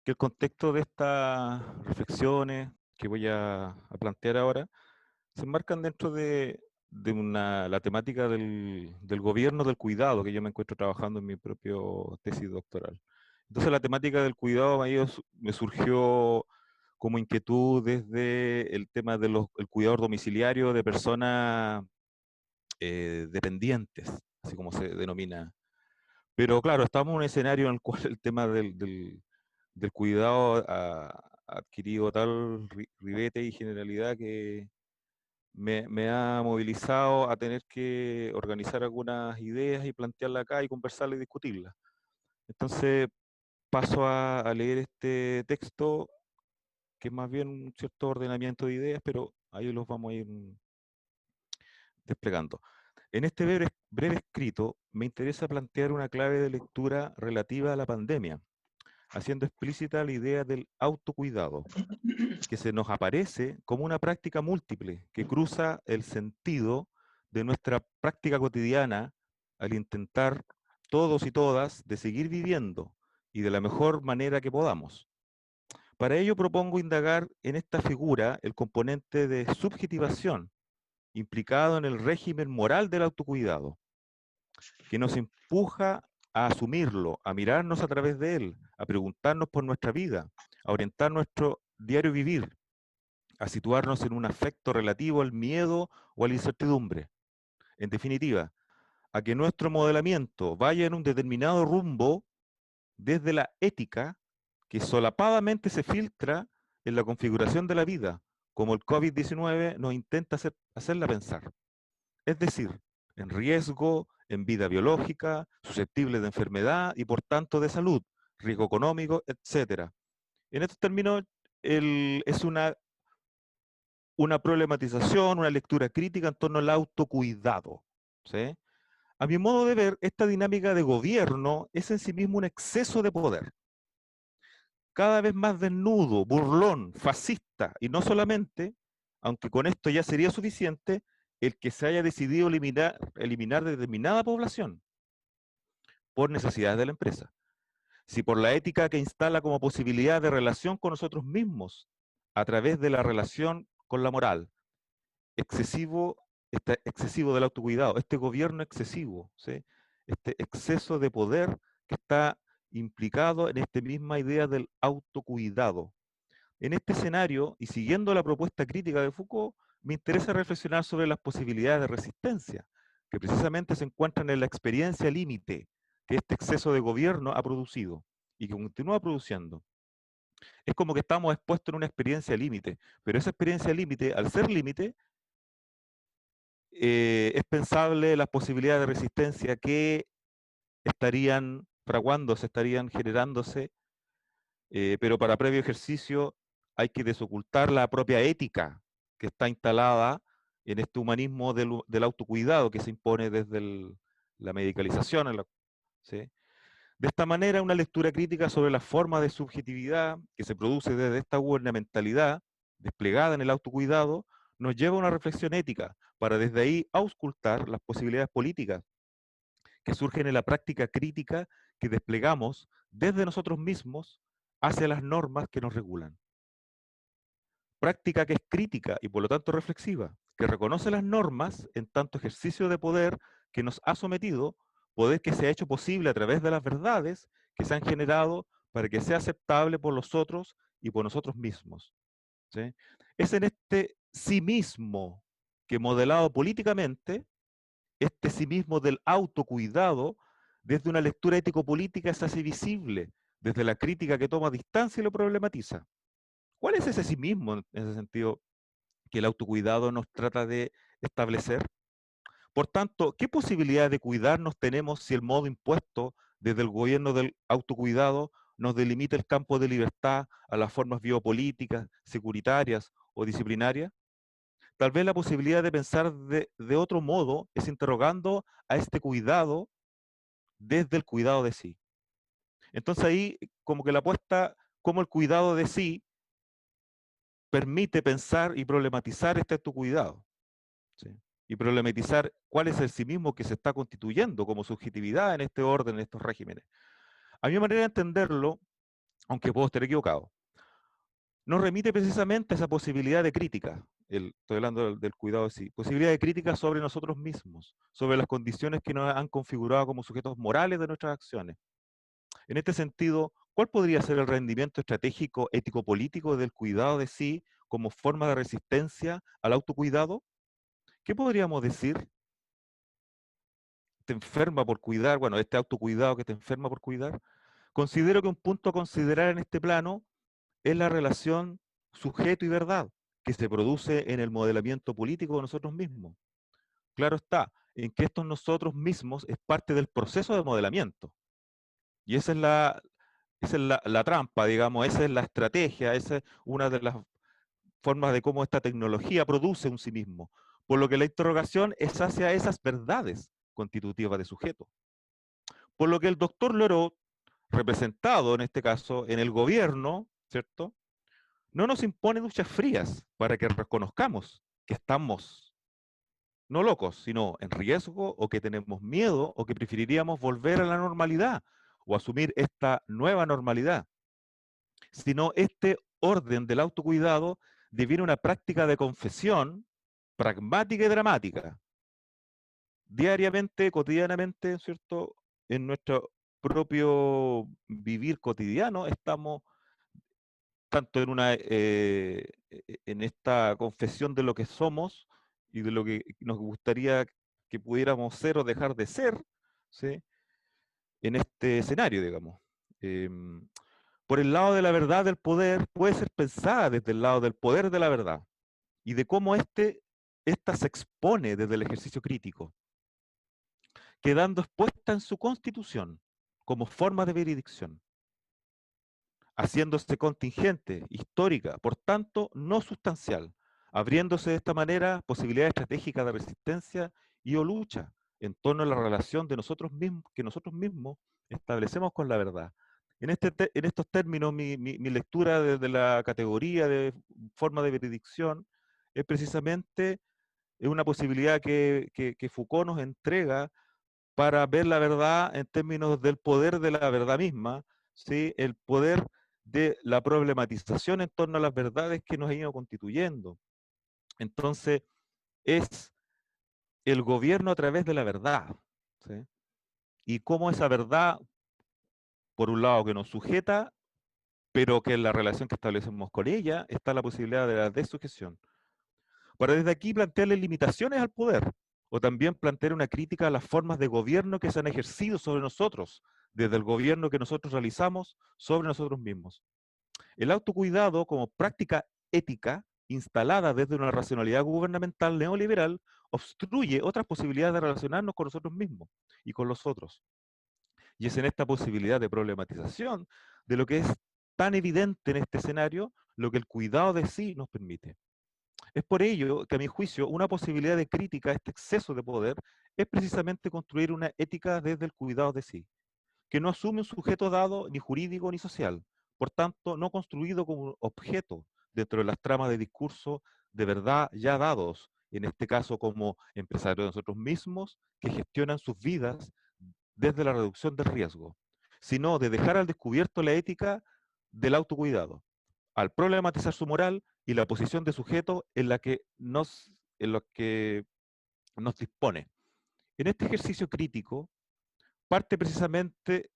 que el contexto de estas reflexiones que voy a plantear ahora se enmarcan dentro de la temática del gobierno del cuidado que yo me encuentro trabajando en mi propio tesis doctoral. Entonces la temática del cuidado me surgió como inquietud desde el tema del cuidador domiciliario de personas dependientes, así como se denomina. Pero claro, estamos en un escenario en el cual el tema del cuidado ha adquirido tal ribete y generalidad que me ha movilizado a tener que organizar algunas ideas y plantearlas acá y conversarlas y discutirlas. Entonces paso a leer este texto, que es más bien un cierto ordenamiento de ideas, pero ahí los vamos a ir desplegando. En este breve escrito me interesa plantear una clave de lectura relativa a la pandemia, haciendo explícita la idea del autocuidado, que se nos aparece como una práctica múltiple que cruza el sentido de nuestra práctica cotidiana al intentar todos y todas de seguir viviendo y de la mejor manera que podamos. Para ello propongo indagar en esta figura el componente de subjetivación implicado en el régimen moral del autocuidado, que nos empuja a asumirlo, a mirarnos a través de él, a preguntarnos por nuestra vida, a orientar nuestro diario vivir, a situarnos en un afecto relativo al miedo o a la incertidumbre. En definitiva, a que nuestro modelamiento vaya en un determinado rumbo desde la ética que solapadamente se filtra en la configuración de la vida, como el COVID-19 nos intenta hacerla pensar. Es decir, en riesgo, en vida biológica, susceptible de enfermedad y por tanto de salud, riesgo económico, etc. En estos términos, es una problematización, una lectura crítica en torno al autocuidado. ¿Sí? A mi modo de ver, esta dinámica de gobierno es en sí mismo un exceso de poder, cada vez más desnudo, burlón, fascista, y no solamente, aunque con esto ya sería suficiente, el que se haya decidido eliminar determinada población por necesidades de la empresa. Si por la ética que instala como posibilidad de relación con nosotros mismos, a través de la relación con la moral, excesivo, excesivo del autocuidado, este gobierno excesivo, ¿sí? Este exceso de poder que está implicado en esta misma idea del autocuidado. En este escenario, y siguiendo la propuesta crítica de Foucault, me interesa reflexionar sobre las posibilidades de resistencia, que precisamente se encuentran en la experiencia límite que este exceso de gobierno ha producido y que continúa produciendo. Es como que estamos expuestos en una experiencia límite, pero esa experiencia límite, al ser límite, es pensable las posibilidades de resistencia que estarían fraguándose, estarían generándose, pero para previo ejercicio hay que desocultar la propia ética que está instalada en este humanismo del autocuidado que se impone desde la medicalización. ¿Sí? De esta manera, una lectura crítica sobre la forma de subjetividad que se produce desde esta gubernamentalidad desplegada en el autocuidado nos lleva a una reflexión ética para desde ahí auscultar las posibilidades políticas que surgen en la práctica crítica que desplegamos desde nosotros mismos hacia las normas que nos regulan. Práctica que es crítica y por lo tanto reflexiva, que reconoce las normas en tanto ejercicio de poder que nos ha sometido, poder que se ha hecho posible a través de las verdades que se han generado para que sea aceptable por los otros y por nosotros mismos. ¿Sí? Es en este sí mismo que modelado políticamente, este sí mismo del autocuidado, desde una lectura ético-política se hace visible, desde la crítica que toma distancia y lo problematiza. ¿Cuál es ese sí mismo en ese sentido que el autocuidado nos trata de establecer? Por tanto, ¿qué posibilidad de cuidarnos tenemos si el modo impuesto desde el gobierno del autocuidado nos delimita el campo de libertad a las formas biopolíticas, securitarias o disciplinarias? Tal vez la posibilidad de pensar de otro modo es interrogando a este cuidado desde el cuidado de sí. Entonces ahí como que la apuesta, como el cuidado de sí permite pensar y problematizar este autocuidado. ¿Sí? Y problematizar cuál es el sí mismo que se está constituyendo como subjetividad en este orden, en estos regímenes. A mi manera de entenderlo, aunque puedo estar equivocado, nos remite precisamente a esa posibilidad de crítica. Estoy hablando del cuidado de sí, posibilidad de crítica sobre nosotros mismos, sobre las condiciones que nos han configurado como sujetos morales de nuestras acciones. En este sentido, ¿cuál podría ser el rendimiento estratégico ético-político del cuidado de sí como forma de resistencia al autocuidado? ¿Qué podríamos decir? ¿Te enferma por cuidar? Bueno, este autocuidado que te enferma por cuidar. Considero que un punto a considerar en este plano es la relación sujeto y verdad que se produce en el modelamiento político de nosotros mismos. Claro está, en que estos nosotros mismos es parte del proceso de modelamiento. Y esa es la trampa, digamos, esa es la estrategia, esa es una de las formas de cómo esta tecnología produce un sí mismo. Por lo que la interrogación es hacia esas verdades constitutivas de sujeto. Por lo que el doctor Loró, representado en este caso en el gobierno, ¿cierto? No nos impone duchas frías para que reconozcamos que estamos no locos, sino en riesgo o que tenemos miedo o que preferiríamos volver a la normalidad o asumir esta nueva normalidad, sino este orden del autocuidado deviene una práctica de confesión pragmática y dramática, diariamente, cotidianamente, ¿cierto? En nuestro propio vivir cotidiano estamos tanto en esta confesión de lo que somos y de lo que nos gustaría que pudiéramos ser o dejar de ser, ¿sí? En este escenario, digamos. Em, por el lado de la verdad del poder, puede ser pensada desde el lado del poder de la verdad y de cómo esta se expone desde el ejercicio crítico, quedando expuesta en su constitución como forma de veredicción, haciéndose contingente, histórica, por tanto, no sustancial, abriéndose de esta manera posibilidades estratégicas de resistencia y o lucha en torno a la relación de nosotros mismos, que nosotros mismos establecemos con la verdad. En estos términos, mi lectura desde la categoría de forma de veredicción es precisamente una posibilidad que Foucault nos entrega para ver la verdad en términos del poder de la verdad misma, ¿sí? El poder de la problematización en torno a las verdades que nos han ido constituyendo. Entonces, es el gobierno a través de la verdad, ¿sí? Y cómo esa verdad, por un lado, que nos sujeta, pero que en la relación que establecemos con ella está la posibilidad de la desujeción. Para desde aquí plantearle limitaciones al poder, o también plantear una crítica a las formas de gobierno que se han ejercido sobre nosotros, desde el gobierno que nosotros realizamos sobre nosotros mismos. El autocuidado como práctica ética instalada desde una racionalidad gubernamental neoliberal obstruye otras posibilidades de relacionarnos con nosotros mismos y con los otros. Y es en esta posibilidad de problematización de lo que es tan evidente en este escenario lo que el cuidado de sí nos permite. Es por ello que, a mi juicio, una posibilidad de crítica a este exceso de poder es precisamente construir una ética desde el cuidado de sí, que no asume un sujeto dado ni jurídico ni social, por tanto, no construido como un objeto dentro de las tramas de discurso de verdad ya dados, en este caso como empresarios de nosotros mismos, que gestionan sus vidas desde la reducción del riesgo, sino de dejar al descubierto la ética del autocuidado al problematizar su moral y la posición de sujeto en lo que nos dispone. En este ejercicio crítico parte precisamente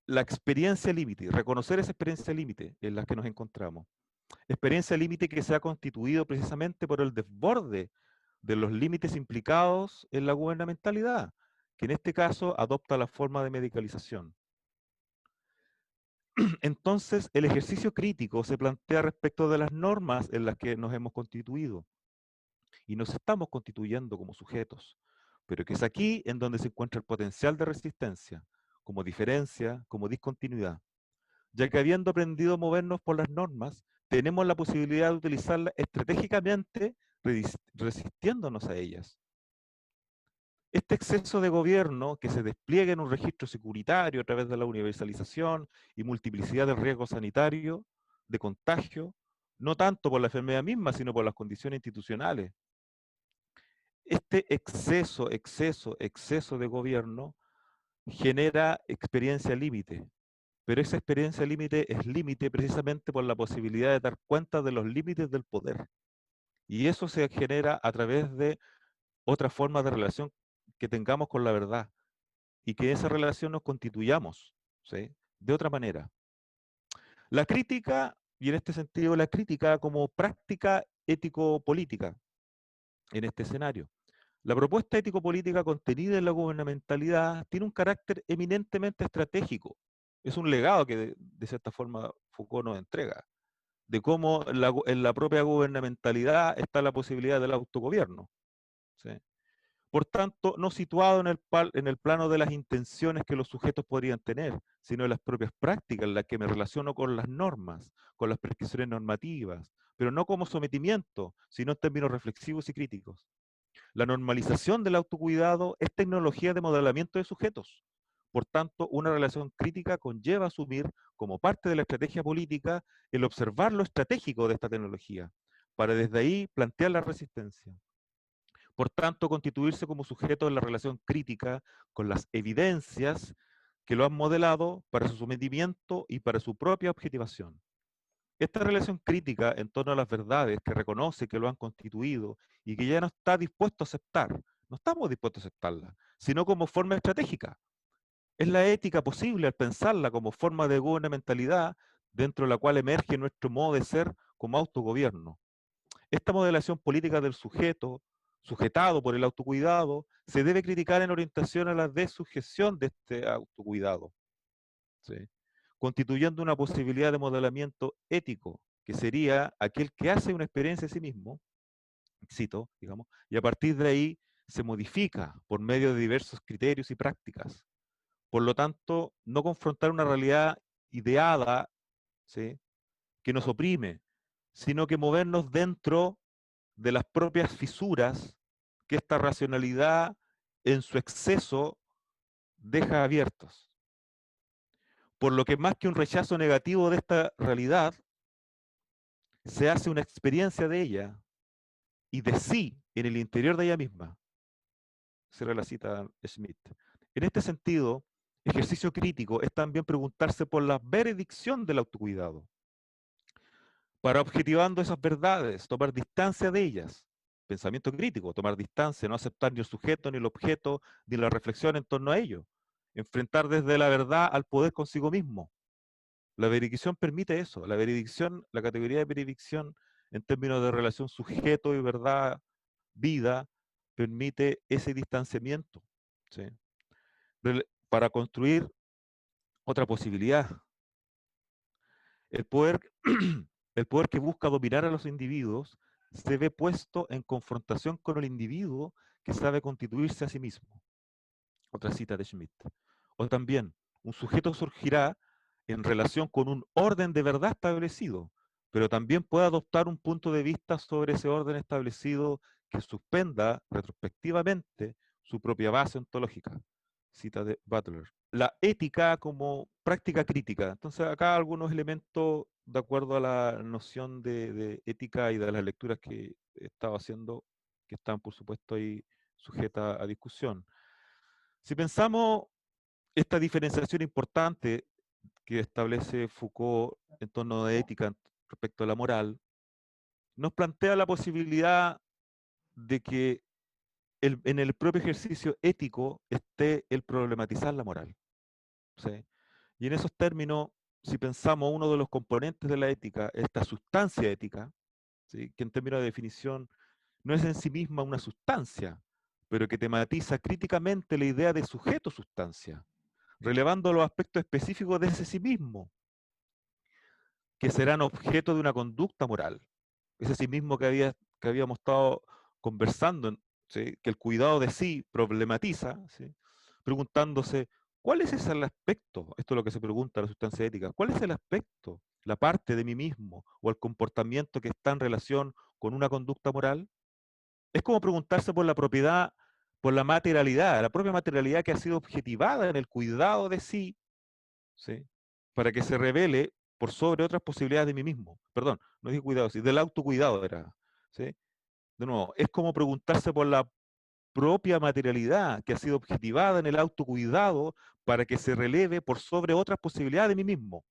la experiencia límite, reconocer esa experiencia límite en la que nos encontramos. Experiencia límite que se ha constituido precisamente por el desborde de los límites implicados en la gubernamentalidad, que en este caso adopta la forma de medicalización. Entonces, el ejercicio crítico se plantea respecto de las normas en las que nos hemos constituido y nos estamos constituyendo como sujetos, pero que es aquí en donde se encuentra el potencial de resistencia, como diferencia, como discontinuidad, ya que habiendo aprendido a movernos por las normas, tenemos la posibilidad de utilizarlas estratégicamente resistiéndonos a ellas. Este exceso de gobierno que se despliega en un registro securitario a través de la universalización y multiplicidad del riesgo sanitario, de contagio, no tanto por la enfermedad misma, sino por las condiciones institucionales. Este exceso de gobierno genera experiencia límite, pero esa experiencia límite es límite precisamente por la posibilidad de dar cuenta de los límites del poder. Y eso se genera a través de otra forma de relación que tengamos con la verdad y que esa relación nos constituyamos, ¿sí? De otra manera. La crítica, y en este sentido la crítica como práctica ético-política en este escenario. La propuesta ético-política contenida en la gubernamentalidad tiene un carácter eminentemente estratégico. Es un legado que de cierta forma Foucault nos entrega, de cómo en la propia gubernamentalidad está la posibilidad del autogobierno, ¿sí? Por tanto, no situado en el plano de las intenciones que los sujetos podrían tener, sino de las propias prácticas en las que me relaciono con las normas, con las prescripciones normativas, pero no como sometimiento, sino en términos reflexivos y críticos. La normalización del autocuidado es tecnología de modelamiento de sujetos. Por tanto, una relación crítica conlleva asumir como parte de la estrategia política el observar lo estratégico de esta tecnología, para desde ahí plantear la resistencia. Por tanto, constituirse como sujeto en la relación crítica con las evidencias que lo han modelado para su sometimiento y para su propia objetivación. Esta relación crítica en torno a las verdades que reconoce que lo han constituido y que ya no está dispuesto a aceptar, no estamos dispuestos a aceptarla, sino como forma estratégica. Es la ética posible al pensarla como forma de gubernamentalidad dentro de la cual emerge nuestro modo de ser como autogobierno. Esta modelación política del sujeto, sujetado por el autocuidado, se debe criticar en orientación a la desujeción de este autocuidado, ¿sí? Constituyendo una posibilidad de modelamiento ético, que sería aquel que hace una experiencia de sí mismo, cito, digamos, y a partir de ahí se modifica por medio de diversos criterios y prácticas. Por lo tanto, no confrontar una realidad ideada, ¿sí?, que nos oprime, sino que movernos dentro de las propias fisuras que esta racionalidad en su exceso deja abiertos. Por lo que más que un rechazo negativo de esta realidad, se hace una experiencia de ella y de sí en el interior de ella misma. Cierra la cita Smith. En este sentido, ejercicio crítico es también preguntarse por la veredicción del autocuidado, para objetivando esas verdades, tomar distancia de ellas. Pensamiento crítico, tomar distancia, no aceptar ni el sujeto, ni el objeto, ni la reflexión en torno a ello. Enfrentar desde la verdad al poder consigo mismo. La veredicción permite eso. La veredicción, la categoría de veredicción en términos de relación sujeto y verdad, vida, permite ese distanciamiento, ¿sí?, para construir otra posibilidad. El poder, el poder que busca dominar a los individuos se ve puesto en confrontación con el individuo que sabe constituirse a sí mismo. Otra cita de Schmitt. O también, un sujeto surgirá en relación con un orden de verdad establecido, pero también puede adoptar un punto de vista sobre ese orden establecido que suspenda retrospectivamente su propia base ontológica. Cita de Butler. La ética como práctica crítica. Entonces, acá algunos elementos de acuerdo a la noción de ética y de las lecturas que he estado haciendo, que están, por supuesto, ahí sujetas a discusión. Si pensamos esta diferenciación importante que establece Foucault en torno de ética respecto a la moral, nos plantea la posibilidad de que en el propio ejercicio ético esté el problematizar la moral, ¿sí? Y en esos términos, si pensamos uno de los componentes de la ética, esta sustancia ética, ¿sí?, que en términos de definición no es en sí misma una sustancia, pero que tematiza críticamente la idea de sujeto-sustancia, relevando los aspectos específicos de ese sí mismo, que serán objeto de una conducta moral. Ese sí mismo que habíamos estado conversando, ¿sí?, que el cuidado de sí problematiza, ¿sí?, preguntándose, ¿cuál es ese el aspecto? Esto es lo que se pregunta la sustancia ética. ¿Cuál es el aspecto, la parte de mí mismo o el comportamiento que está en relación con una conducta moral? Es como preguntarse por la propiedad, por la materialidad, la propia materialidad que ha sido objetivada en el cuidado de sí, ¿sí?, para que se revele por sobre otras posibilidades de mí mismo. Perdón, no dije cuidado, sí, del autocuidado era, ¿sí? De nuevo, es como preguntarse por la propia materialidad que ha sido objetivada en el autocuidado para que se releve por sobre otras posibilidades de mí mismo,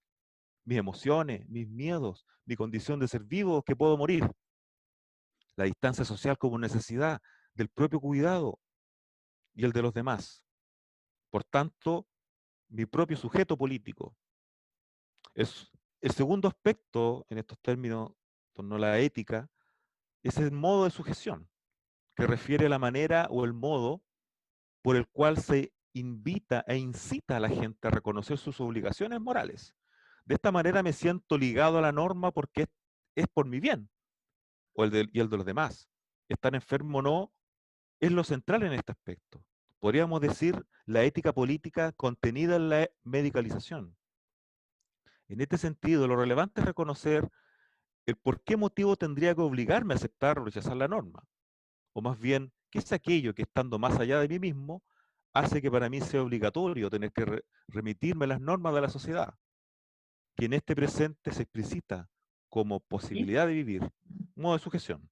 mis emociones, mis miedos, mi condición de ser vivo que puedo morir, la distancia social como necesidad del propio cuidado y el de los demás. Por tanto, mi propio sujeto político. Es, el segundo aspecto en estos términos, en torno a la ética, es el modo de sujeción, que refiere a la manera o el modo por el cual se invita e incita a la gente a reconocer sus obligaciones morales. De esta manera me siento ligado a la norma porque es por mi bien y el de los demás. Estar enfermo o no es lo central en este aspecto. Podríamos decir la ética política contenida en la medicalización. En este sentido, lo relevante es reconocer el por qué motivo tendría que obligarme a aceptar o rechazar la norma. O más bien, ¿qué es aquello que estando más allá de mí mismo hace que para mí sea obligatorio tener que remitirme a las normas de la sociedad, que en este presente se explicita como posibilidad de vivir? Modo de sujeción.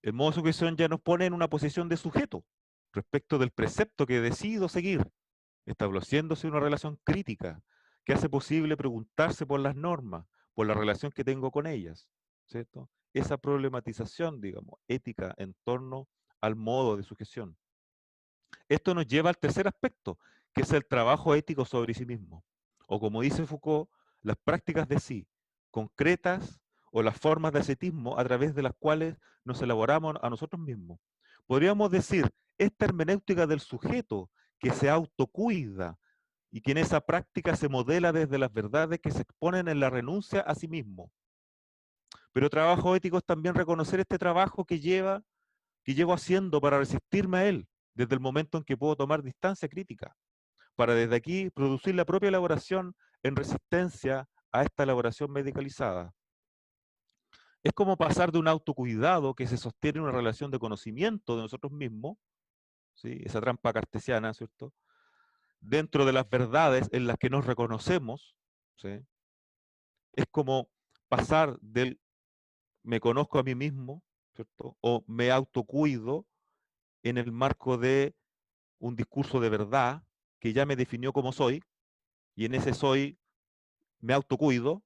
El modo de sujeción ya nos pone en una posición de sujeto respecto del precepto que decido seguir, estableciéndose una relación crítica que hace posible preguntarse por las normas, por la relación que tengo con ellas, ¿cierto? Esa problematización, digamos, ética en torno al modo de sujeción. Esto nos lleva al tercer aspecto, que es el trabajo ético sobre sí mismo. O como dice Foucault, las prácticas de sí, concretas o las formas de ascetismo a través de las cuales nos elaboramos a nosotros mismos. Podríamos decir, esta hermenéutica del sujeto que se autocuida y que en esa práctica se modela desde las verdades que se exponen en la renuncia a sí mismo. Pero trabajo ético es también reconocer este trabajo que llevo haciendo para resistirme a él, desde el momento en que puedo tomar distancia crítica, para desde aquí producir la propia elaboración en resistencia a esta elaboración medicalizada. Es como pasar de un autocuidado que se sostiene en una relación de conocimiento de nosotros mismos, ¿sí? Esa trampa cartesiana, ¿cierto? Dentro de las verdades en las que nos reconocemos, ¿sí? Es como pasar del me conozco a mí mismo, ¿cierto? O me autocuido en el marco de un discurso de verdad que ya me definió como soy, y en ese soy me autocuido,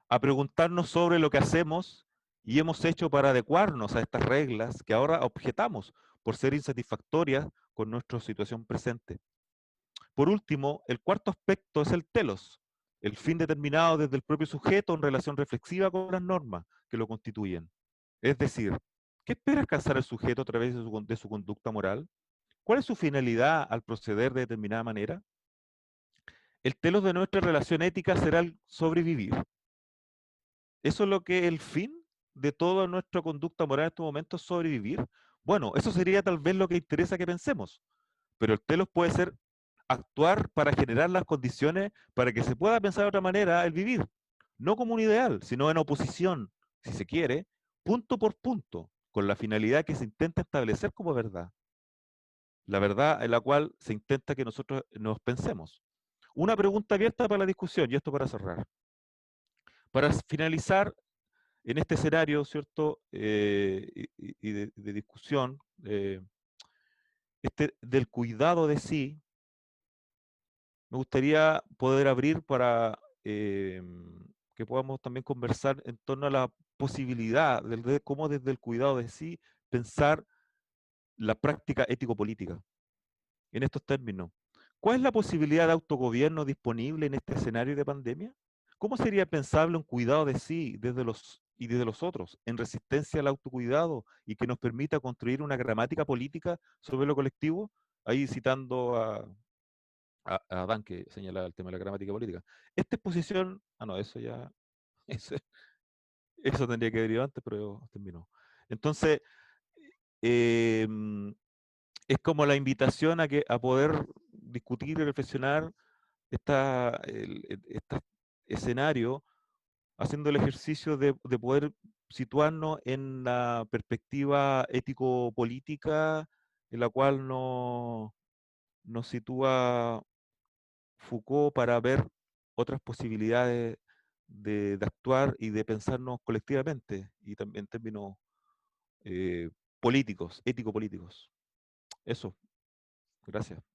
a preguntarnos sobre lo que hacemos y hemos hecho para adecuarnos a estas reglas que ahora objetamos por ser insatisfactorias con nuestra situación presente. Por último, el cuarto aspecto es el telos, el fin determinado desde el propio sujeto en relación reflexiva con las normas que lo constituyen. Es decir, ¿qué espera alcanzar el sujeto a través de su conducta moral? ¿Cuál es su finalidad al proceder de determinada manera? El telos de nuestra relación ética será el sobrevivir. ¿Eso es lo que el fin de toda nuestra conducta moral en estos momentos, sobrevivir? Bueno, eso sería tal vez lo que interesa que pensemos, pero el telos puede ser actuar para generar las condiciones para que se pueda pensar de otra manera el vivir, no como un ideal, sino en oposición, si se quiere, punto por punto, con la finalidad que se intenta establecer como verdad, la verdad en la cual se intenta que nosotros nos pensemos. Una pregunta abierta para la discusión, y esto para cerrar. Para finalizar, en este escenario, ¿cierto? Y de discusión, del cuidado de sí, me gustaría poder abrir para que podamos también conversar en torno a la posibilidad de cómo desde el cuidado de sí pensar la práctica ético-política en estos términos. ¿Cuál es la posibilidad de autogobierno disponible en este escenario de pandemia? ¿Cómo sería pensable un cuidado de sí desde los otros, en resistencia al autocuidado y que nos permita construir una gramática política sobre lo colectivo? Ahí citando a Adán, que señala el tema de la gramática política. Esta exposición, no, eso ya, eso, eso tendría que haber ido antes, pero terminó. Entonces, eh, es como la invitación a poder discutir y reflexionar este escenario, haciendo el ejercicio de poder situarnos en la perspectiva ético-política en la cual nos sitúa Foucault para ver otras posibilidades de actuar y de pensarnos colectivamente, y también en términos políticos, ético-políticos. Eso, gracias.